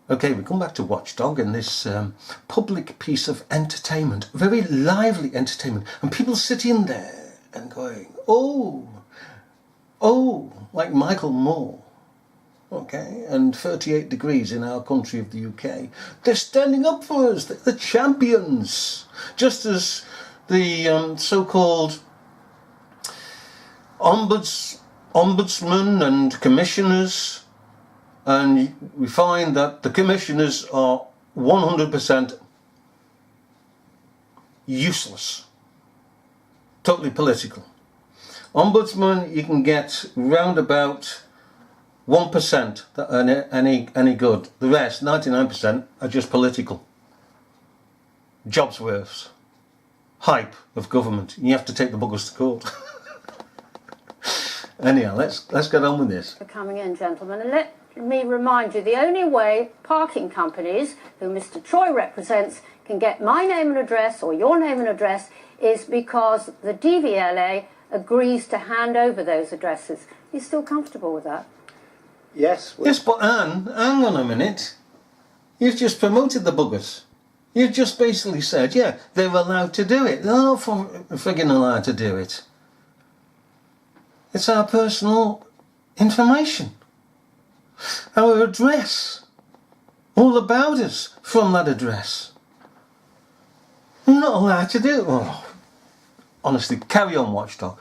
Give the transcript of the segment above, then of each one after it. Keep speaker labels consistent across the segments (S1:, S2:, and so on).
S1: Okay, we come back to Watchdog and this public piece of entertainment, very lively entertainment, and people sitting there and going, oh, like Michael Moore, okay, and 38 degrees in our country of the UK. They're standing up for us, they're the champions, just as the so-called ombudsman and commissioners. And we find that the commissioners are 100% useless, totally political. Ombudsman, you can get round about 1% that are any good. The rest, 99%, are just political. Jobs worth, hype of government. You have to take the buggers to court. Anyhow, let's get on with this.
S2: For coming in, gentlemen, and let me remind you, the only way parking companies, who Mr. Troy represents, can get my name and address or your name and address is because the DVLA agrees to hand over those addresses. Are you still comfortable with that?
S3: Yes.
S1: Yes, but Anne, hang on a minute. You've just promoted the buggers. You've just basically said, yeah, they're allowed to do it. They're not frigging allowed to do it. It's our personal information. Our address. All about us from that address. We're not allowed to do it. Oh, honestly, carry on, Watchdog.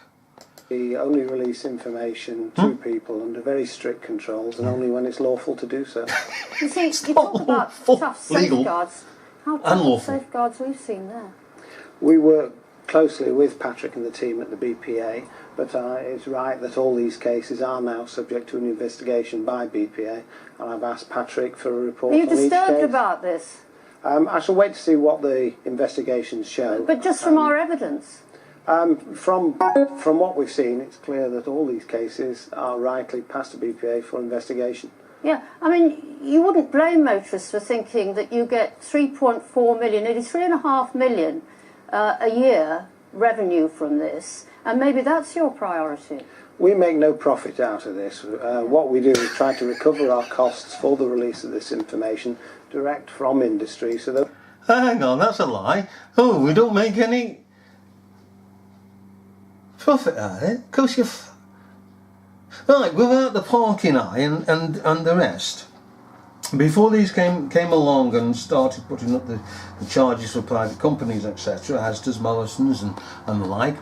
S3: We only release information to people under very strict controls and only when it's lawful to do so.
S2: You see, you talk about tough safeguards. How tough
S1: unlawful
S2: safeguards we've seen there?
S3: We work closely with Patrick and the team at the BPA, but it's right that all these cases are now subject to an investigation by BPA, and I've asked Patrick for a report on each case.
S2: Are you disturbed about this?
S3: I shall wait to see what the investigations show.
S2: But just from our evidence?
S3: From what we've seen, it's clear that all these cases are rightly passed to BPA for investigation.
S2: Yeah, I mean, you wouldn't blame motorists for thinking that you get 3.4 million, nearly 3.5 million a year revenue from this, and maybe that's your priority.
S3: We make no profit out of this. What we do is try to recover our costs for the release of this information direct from industry, so that...
S1: Hang on, that's a lie. Oh, we don't make any profit out of it? Of course you... Right, without the parking eye and the rest, before these came along and started putting up the charges for private companies, etc., Asda's, Morrison's and the like,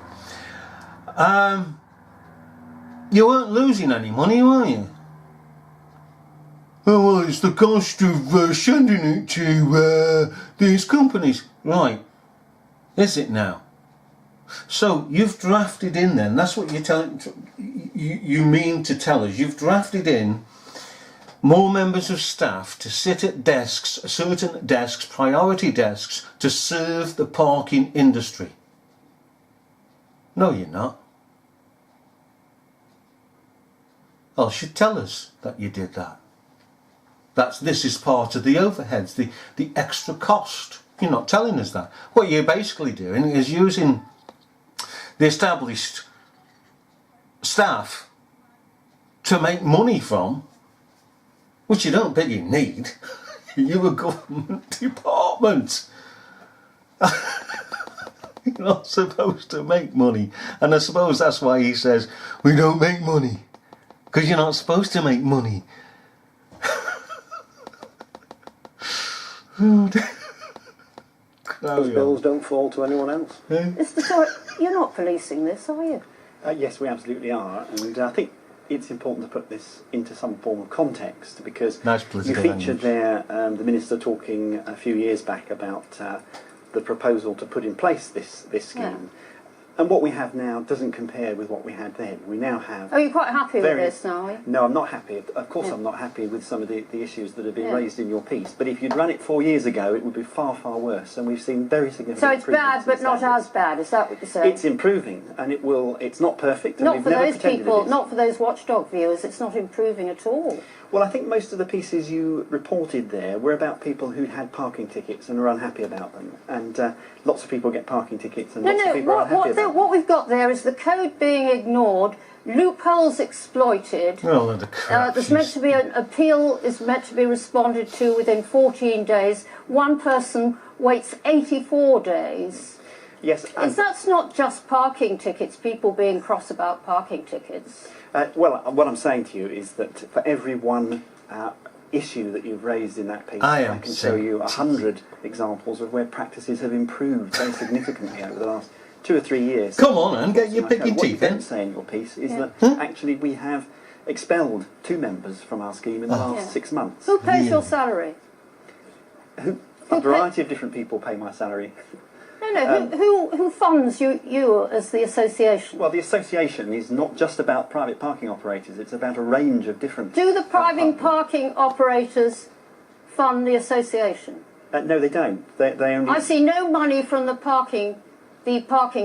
S1: you weren't losing any money, were you? Oh, well, it's the cost of sending it to these companies. Right. Is it now? So you've drafted in then, that's what you mean to tell us, you've drafted in more members of staff to sit at desks, certain desks, priority desks, to serve the parking industry. No, you're not. Well, you should tell us that you did that. This is part of the overheads, the extra cost. You're not telling us that. What you're basically doing is using the established staff to make money from, which you don't really need. You're a government department. You're not supposed to make money. And I suppose that's why he says, we don't make money. Because you're not supposed to make money.
S3: Those bills don't fall to anyone else.
S2: Mr. Troy, you're not policing this, are you?
S4: Yes, we absolutely are, and I think it's important to put this into some form of context, because
S1: nice
S4: you featured there the Minister talking a few years back about the proposal to put in place this scheme.
S2: Yeah.
S4: And what we have now doesn't compare with what we had then. We now have...
S2: Are you quite happy with this now, are you?
S4: No, I'm not happy. Of course I'm not happy with some of the issues that have been raised in your piece. But if you'd run it 4 years ago, it would be far, far worse. And we've seen very significant improvements.
S2: So it's bad, but not as bad. Is that what you're saying?
S4: It's improving, and it will. It's not perfect. And
S2: not for those people, not for those Watchdog viewers. It's not improving at all.
S4: Well, I think most of the pieces you reported there were about people who had parking tickets and are unhappy about them. And lots of people get parking tickets and lots of people are unhappy about them.
S2: What we've got there is the code being ignored, loopholes exploited.
S1: Well, the crap.
S2: There's meant to be an appeal is meant to be responded to within 14 days. One person waits 84 days.
S4: Yes.
S2: That's not just parking tickets, people being cross about parking tickets.
S4: Well, what I'm saying to you is that for every one issue that you've raised in that piece, I can show you 100 examples of where practices have improved very significantly over the last 2 or 3 years.
S1: Come on, and get your picking
S4: What you
S1: teeth in.
S4: don't say in your piece is that actually we have expelled 2 members from our scheme in the last 6 months.
S2: Who pays your salary?
S4: A variety of different people pay my salary.
S2: Who funds you as the association?
S4: Well, the association is not just about private parking operators, it's about a range of different...
S2: Do the private parking operators fund the association?
S4: No, they don't. They only...
S2: I see no money from the parking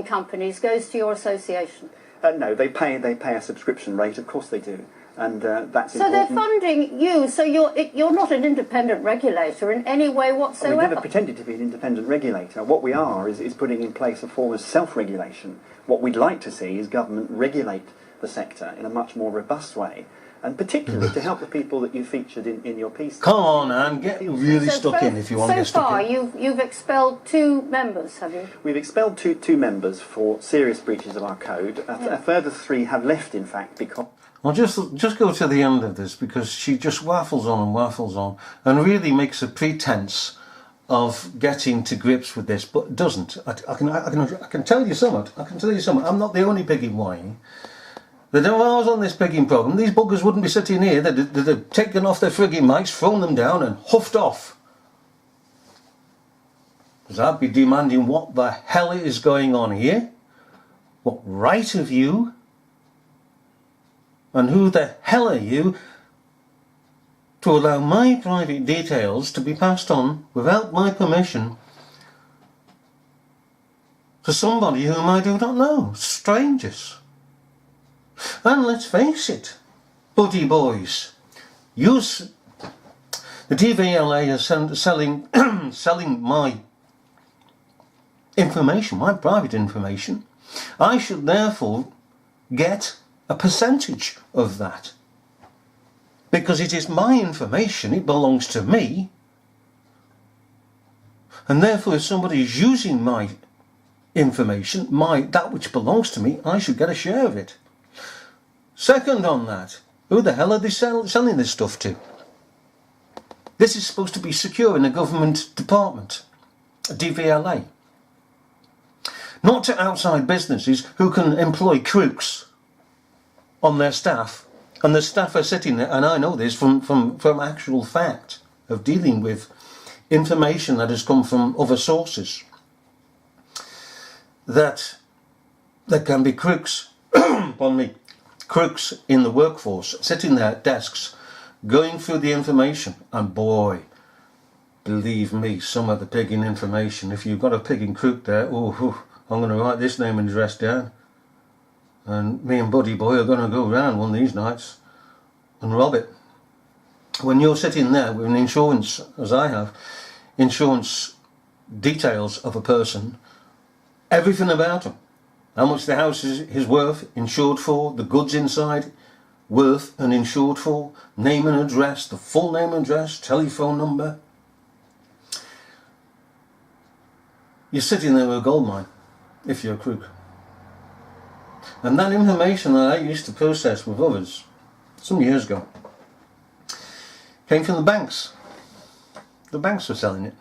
S2: companies goes to your association.
S4: No, they pay a subscription rate, of course they do. And that's
S2: so important. They're funding you, so you're not an independent regulator in any way whatsoever.
S4: We've never pretended to be an independent regulator. What we are is putting in place a form of self-regulation. What we'd like to see is government regulate the sector in a much more robust way, and particularly to help the people that you featured in your piece.
S1: Come on, Anne, get really stuck in if you want to get stuck in.
S2: So far, you've expelled 2 members, have you?
S4: We've expelled two members for serious breaches of our code. A further 3 have left, in fact, because...
S1: Well, just go to the end of this, because she just waffles on and really makes a pretense of getting to grips with this, but doesn't. I can tell you something. I'm not the only pig in wine. That if I was on this pigging programme, these buggers wouldn't be sitting here. They'd have taken off their frigging mics, thrown them down and huffed off. Because I'd be demanding what the hell is going on here? What right have you? And who the hell are you to allow my private details to be passed on without my permission to somebody whom I do not know, strangers? And let's face it, buddy boys, the DVLA is selling my information, my private information. I should therefore get a percentage of that, because it is my information, it belongs to me, and therefore if somebody is using my information, that which belongs to me, I should get a share of it. Second on that, who the hell are they selling this stuff to? This is supposed to be secure in a government department, a DVLA, not to outside businesses who can employ crooks on their staff, and the staff are sitting there, and I know this from actual fact of dealing with information that has come from other sources, that there can be crooks, pardon me, crooks in the workforce sitting there at desks going through the information, and boy, believe me, some of the pigging information, if you've got a pigging crook there, I'm going to write this name and address down. And me and Buddy Boy are going to go round one of these nights and rob it. When you're sitting there with an insurance, as I have, insurance details of a person, everything about them, how much the house is worth, insured for, the goods inside, worth and insured for, name and address, the full name and address, telephone number. You're sitting there with a gold mine, if you're a crook. And that information that I used to process with others some years ago came from the banks. The banks were selling it.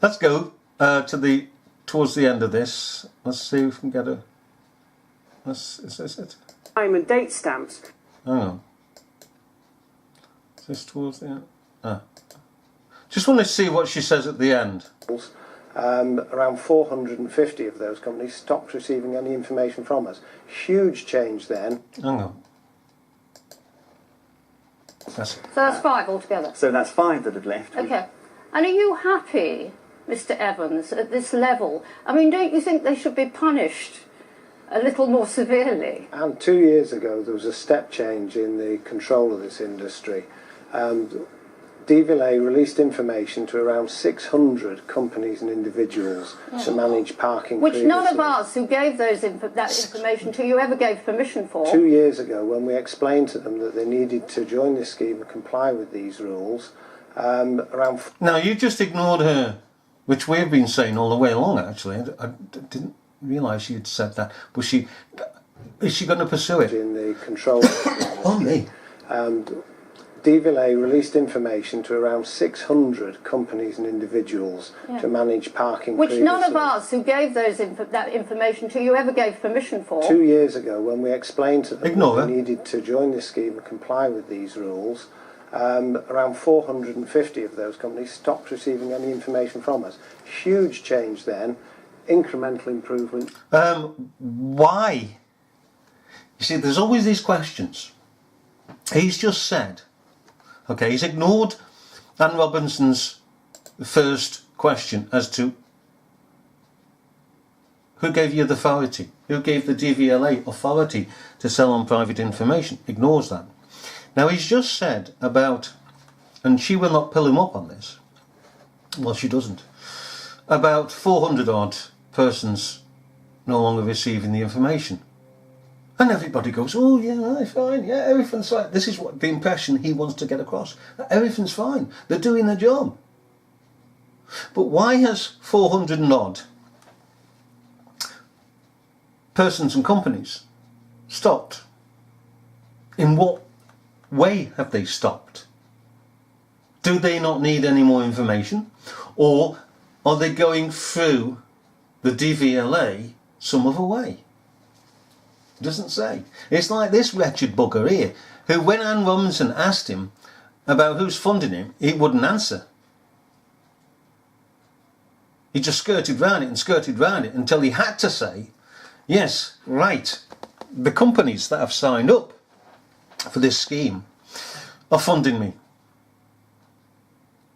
S1: Let's go towards the end of this. Let's see if we can get is this it?
S3: Time and date stamps.
S1: Hang on. Is this towards the end? Just want to see what she says at the end.
S3: Around 450 of those companies stopped receiving any information from us. Huge change then.
S1: Hang on.
S2: So that's 5 altogether.
S4: So that's 5 that have left.
S2: Okay. And are you happy, Mr. Evans, at this level? I mean, don't you think they should be punished a little more severely.
S3: And 2 years ago, there was a step change in the control of this industry. DVLA released information to around 600 companies and individuals to manage parking
S2: Which
S3: previously.
S2: none of us who gave that information to you ever gave permission for.
S3: 2 years ago, when we explained to them that they needed to join this scheme and comply with these rules, around...
S1: Now, you just ignored her, which we've been saying all the way along, actually. I didn't realise she had said that. But is she going to pursue it?
S3: In the control of the industry.
S1: Oh, me.
S3: DVLA released information to around 600 companies and individuals to manage parking
S2: Which
S3: previously.
S2: none of us who gave that information to you ever gave permission for.
S3: 2 years ago, when we explained to them
S1: Ignore
S3: that
S1: her.
S3: they needed to join this scheme and comply with these rules, around 450 of those companies stopped receiving any information from us. Huge change then, incremental improvement.
S1: Why? You see, there's always these questions. He's just said, okay, he's ignored Anne Robinson's first question as to who gave you the authority, who gave the DVLA authority to sell on private information. Ignores that. Now he's just said about, and she will not pull him up on this, well she doesn't, about 400 odd persons no longer receiving the information. And everybody goes, oh yeah, right, fine, yeah, everything's fine. This is what the impression he wants to get across. Everything's fine. They're doing their job. But why has 400 and odd persons and companies stopped? In what way have they stopped? Do they not need any more information? Or are they going through the DVLA some other way? Doesn't say. It's like this wretched bugger here, who when Anne Robinson asked him about who's funding him, he wouldn't answer. He just skirted round it and skirted round it until he had to say, yes, right, the companies that have signed up for this scheme are funding me.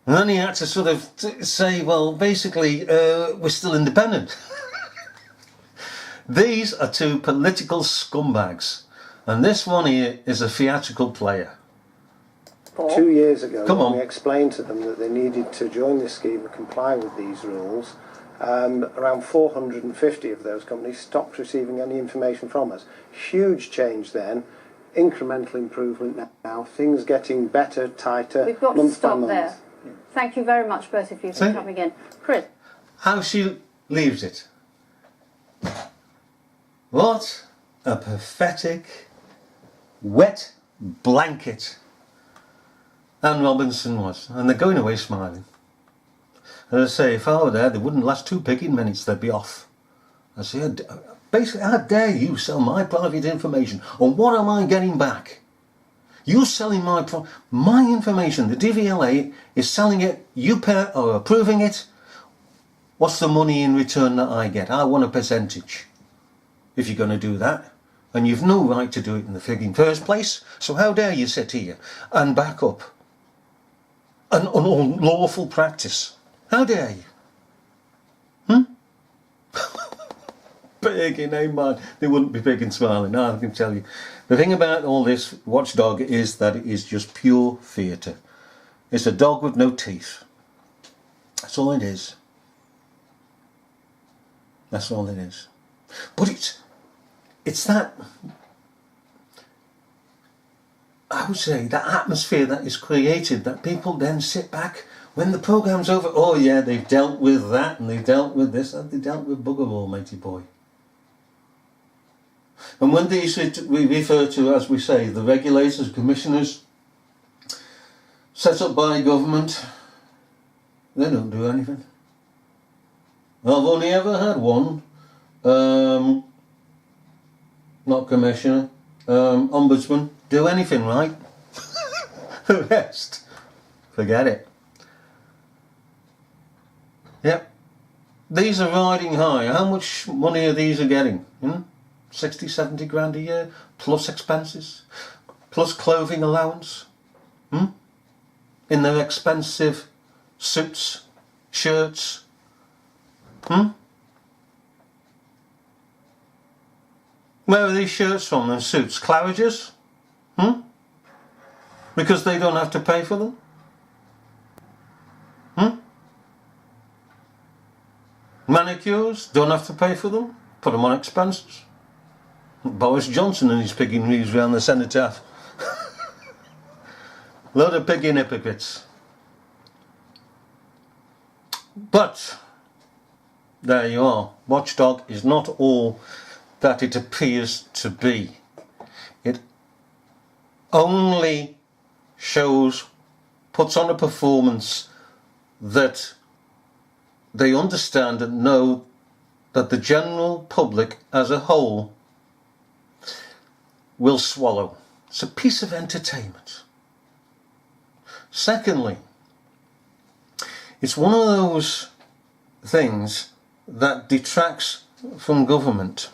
S1: And then he had to sort of say, well, basically, we're still independent. These are two political scumbags, and this one here is a theatrical player.
S3: 2 years ago,
S1: Come
S3: when
S1: on.
S3: we explained to them that they needed to join this scheme and comply with these rules, around 450 of those companies stopped receiving any information from us. Huge change then, incremental improvement now, things getting better, tighter,
S2: We've got to
S3: month by
S2: stop
S3: month.
S2: there. Thank you very much, both of you, for
S1: See?
S2: coming in. Chris.
S1: How she leaves it. What a pathetic, wet blanket Anne Robinson was. And they're going away smiling. As I say, if I were there, they wouldn't last 2 picking minutes, they'd be off. I say, basically, how dare you sell my private information? And what am I getting back? You're selling my information. The DVLA is selling it. You are approving it. What's the money in return that I get? I want a percentage. If you're going to do that, and you've no right to do it in the frigging first place, so how dare you sit here and back up an unlawful practice? How dare you? Big in a man, they wouldn't be big and smiling, I can tell you. The thing about all this Watchdog is that it is just pure theatre. It's a dog with no teeth. That's all it is. That's all it is. But it's that, I would say, that atmosphere that is created, that people then sit back when the programme's over. Oh yeah, they've dealt with that and they've dealt with this and they dealt with bugger all, matey boy. And when these we refer to, as we say, the regulators, commissioners, set up by government, they don't do anything. I've only ever had one. Not commissioner, ombudsman, do anything right. The rest, forget it. Yep, these are riding high. How much money are these getting? 60, 70 grand a year, plus expenses, plus clothing allowance. In their expensive suits, shirts. Where are these shirts from and suits? Claridge's? Because they don't have to pay for them? Manicures? Don't have to pay for them? Put them on expenses. Boris Johnson and his pigging leaves round the cenotaph. Load of pigging hypocrites. But there you are. Watchdog is not all that it appears to be. It only shows, puts on a performance that they understand and know that the general public as a whole will swallow. It's a piece of entertainment. Secondly, it's one of those things that detracts from government,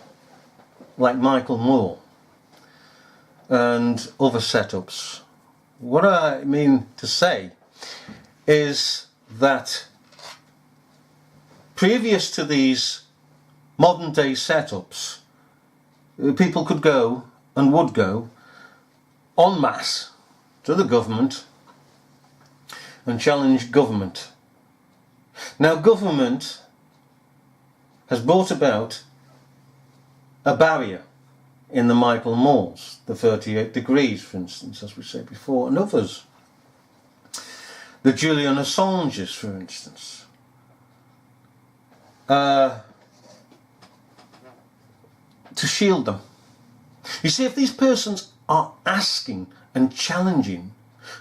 S1: like Michael Moore and other setups. What I mean to say is that previous to these modern day setups, people could go and would go en masse to the government and challenge government. Now, government has brought about a barrier in the Michael Moores, the 38 degrees, for instance, as we said before, and others. The Julian Assanges, for instance. To shield them. You see, if these persons are asking and challenging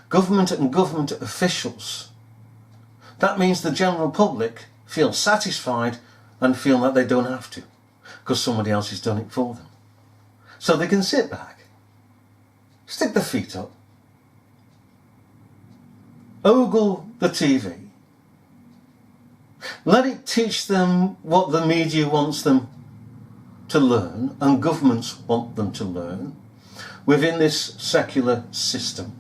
S1: government and government officials, that means the general public feel satisfied and feel that they don't have to, because somebody else has done it for them. So they can sit back, stick their feet up, ogle the TV, let it teach them what the media wants them to learn and governments want them to learn within this secular system.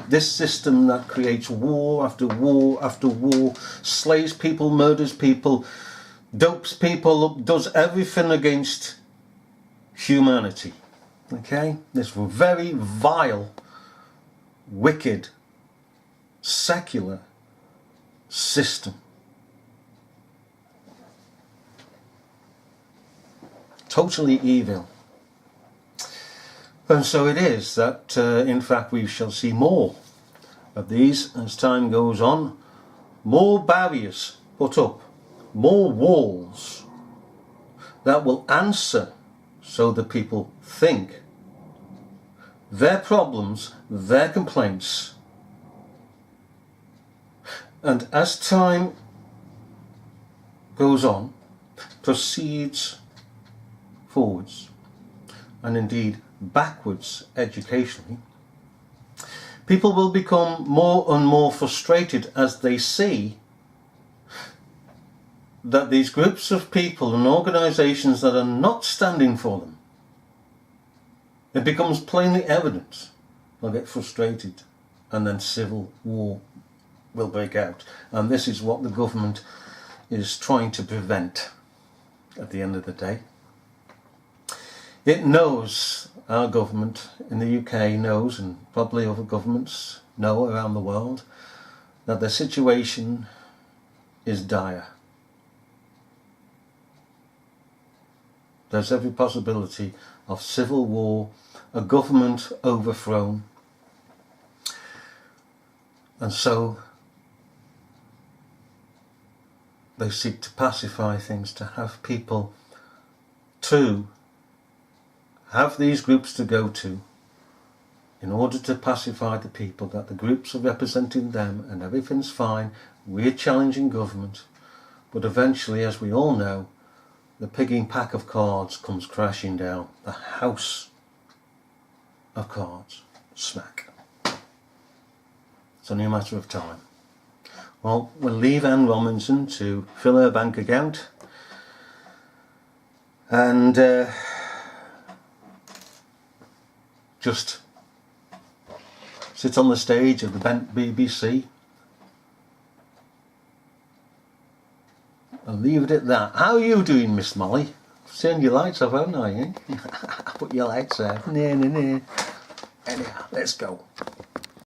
S1: This system that creates war after war after war, slays people, murders people, dopes people up, does everything against humanity. Okay? This very vile, wicked, secular system. Totally evil. And so it is that, in fact, we shall see more of these as time goes on. More barriers put up, more walls that will answer, so the people think, their problems, their complaints. And as time goes on, proceeds forwards, and indeed backwards educationally, people will become more and more frustrated as they see that these groups of people and organisations that are not standing for them, it becomes plainly evident, they'll get frustrated and then civil war will break out. And this is what the government is trying to prevent at the end of the day. It knows, our government in the UK knows, and probably other governments know around the world, that the situation is dire. There's every possibility of civil war, a government overthrown, and so they seek to pacify things, to have people to have these groups to go to in order to pacify the people, that the groups are representing them and everything's fine, we're challenging government, but eventually, as we all know, the pigging pack of cards comes crashing down, the house of cards, smack. It's only a matter of time. Well, we'll leave Anne Robinson to fill her bank account and just sit on the stage of the bent BBC and leave it at that. How are you doing, Miss Molly? turned your lights off, haven't I? Eh? Put your lights out. Nah. Anyhow, let's go.